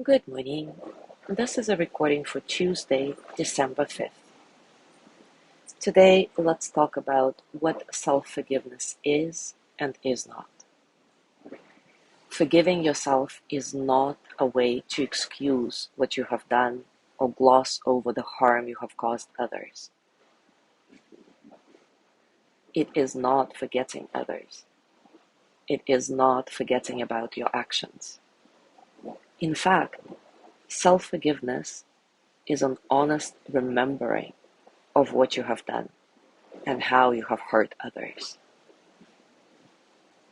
Good morning. This is a recording for Tuesday, December 5th. Today, let's talk about what self-forgiveness is and is not. Forgiving yourself is not a way to excuse what you have done or gloss over the harm you have caused others. It is not forgetting others. It is not forgetting about your actions. In fact, self-forgiveness is an honest remembering of what you have done and how you have hurt others.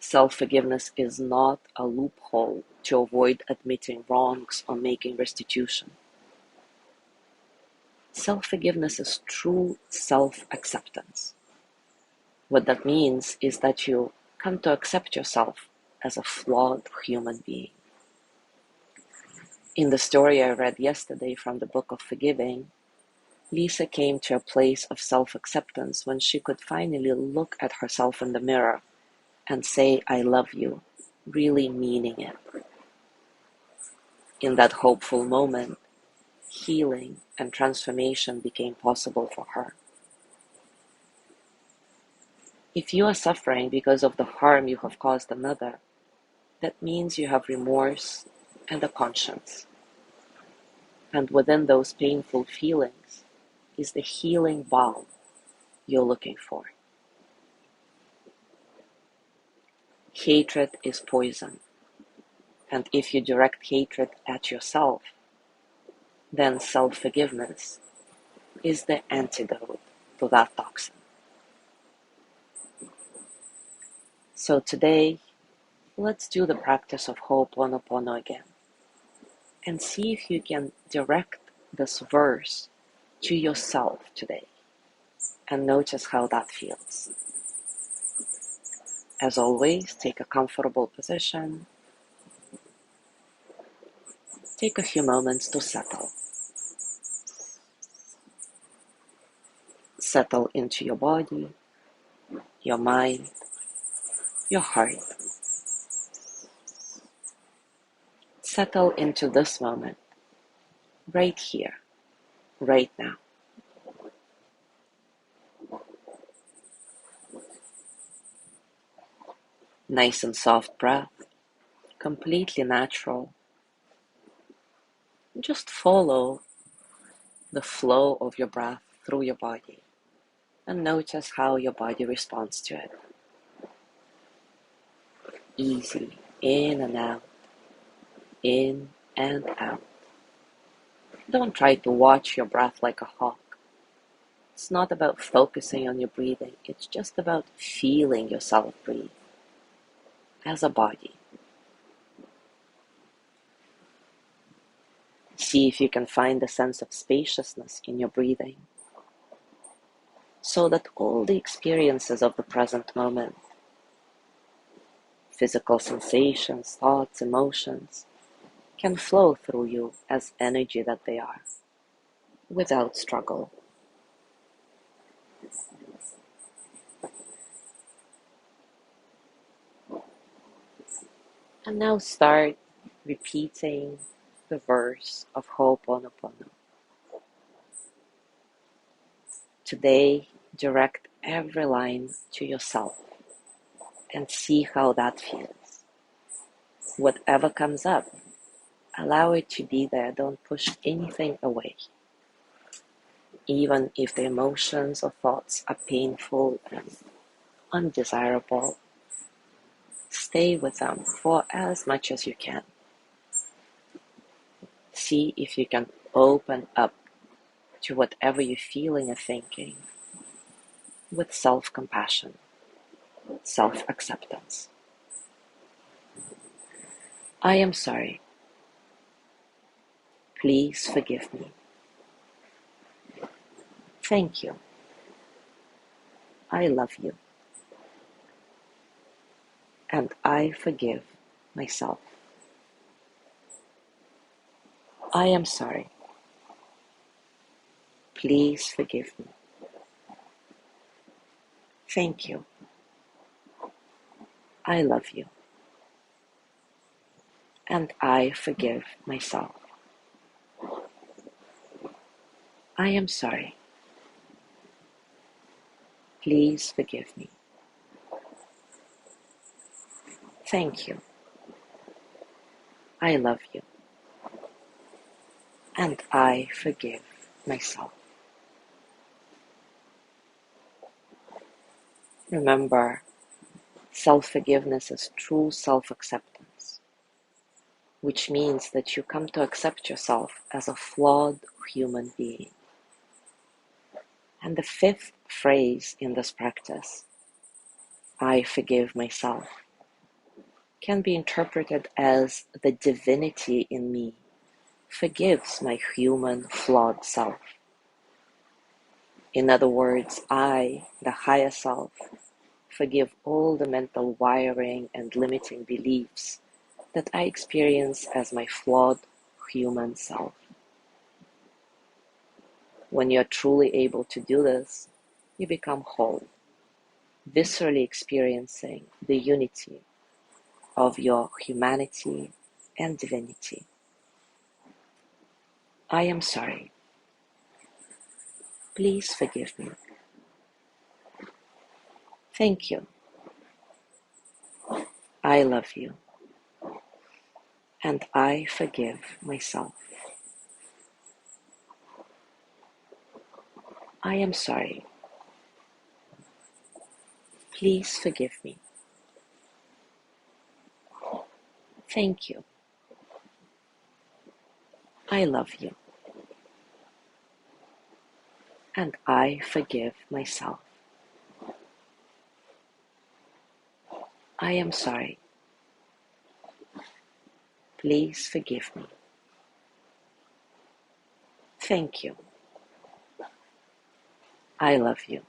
Self-forgiveness is not a loophole to avoid admitting wrongs or making restitution. Self-forgiveness is true self-acceptance. What that means is that you come to accept yourself as a flawed human being. In the story I read yesterday from the Book of Forgiving, Lisa came to a place of self-acceptance when she could finally look at herself in the mirror and say, "I love you," really meaning it. In that hopeful moment, healing and transformation became possible for her. If you are suffering because of the harm you have caused another, that means you have remorse and a conscience. And within those painful feelings is the healing balm you're looking for. Hatred is poison, and if you direct hatred at yourself, then self-forgiveness is the antidote to that toxin. So today, let's do the practice of Ho'oponopono again and see if you can direct this verse to yourself today and notice how that feels. As always, take a comfortable position. Take a few moments to settle. Settle into your body, your mind, your heart. Settle into this moment, right here, right now. Nice and soft breath, completely natural. Just follow the flow of your breath through your body and notice how your body responds to it. Easy, in and out, in and out. Don't try to watch your breath like a hawk. It's not about focusing on your breathing, it's just about feeling yourself breathe as a body. See if you can find a sense of spaciousness in your breathing, so that all the experiences of the present moment, physical sensations, thoughts, emotions, can flow through you as energy that they are, without struggle. And now start repeating the verse of Ho'oponopono. Today, direct every line to yourself and see how that feels. Whatever comes up, allow it to be there. Don't push anything away. Even if the emotions or thoughts are painful and undesirable, stay with them for as much as you can. See if you can open up to whatever you're feeling or thinking with self-compassion, self-acceptance. I am sorry. Please forgive me. Thank you. I love you. And I forgive myself. I am sorry. Please forgive me. Thank you. I love you. and I forgive myself. I am sorry. Please forgive me. Thank you. I love you, and I forgive myself. Remember, self-forgiveness is true self-acceptance, which means that you come to accept yourself as a flawed human being. And the fifth phrase in this practice, I forgive myself, can be interpreted as the divinity in me forgives my human flawed self. In other words, I, the higher self, forgive all the mental wiring and limiting beliefs that I experience as my flawed human self. When you're truly able to do this, you become whole, viscerally experiencing the unity of your humanity and divinity. I am sorry. Please forgive me. Thank you. I love you, and I forgive myself. I am sorry. Please forgive me. Thank you. I love you, and I forgive myself. I am sorry. Please forgive me. Thank you. I love you,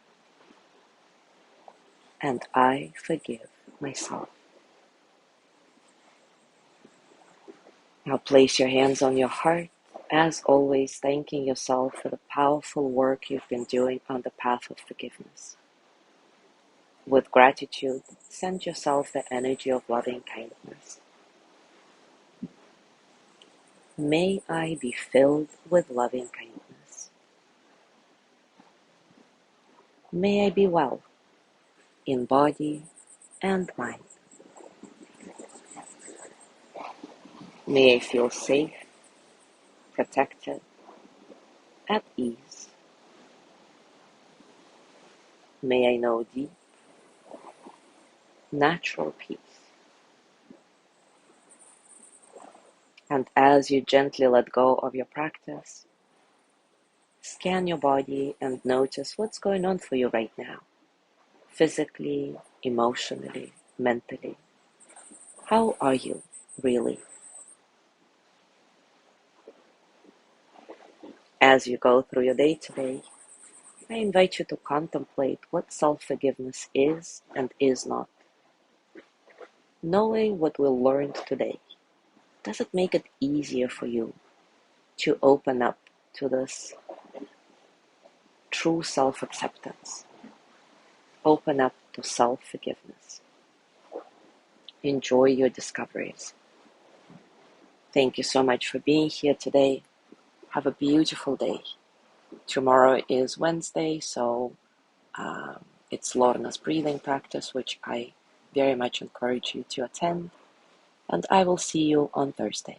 and I forgive myself. Now place your hands on your heart, as always thanking yourself for the powerful work you've been doing on the path of forgiveness. With gratitude, send yourself the energy of loving kindness. May I be filled with loving kindness. May I be well in body and mind. May I feel safe, protected, at ease. May I know deep, natural peace. And as you gently let go of your practice, scan your body and notice what's going on for you right now. Physically, emotionally, mentally. How are you really? As you go through your day today, I invite you to contemplate what self-forgiveness is and is not. Knowing what we learned today, does it make it easier for you to open up to this true self-acceptance? Open up to self-forgiveness. Enjoy your discoveries. Thank you so much for being here today. Have a beautiful day. Tomorrow is Wednesday, so it's Lorna's breathing practice, which I very much encourage you to attend. And I will see you on Thursday.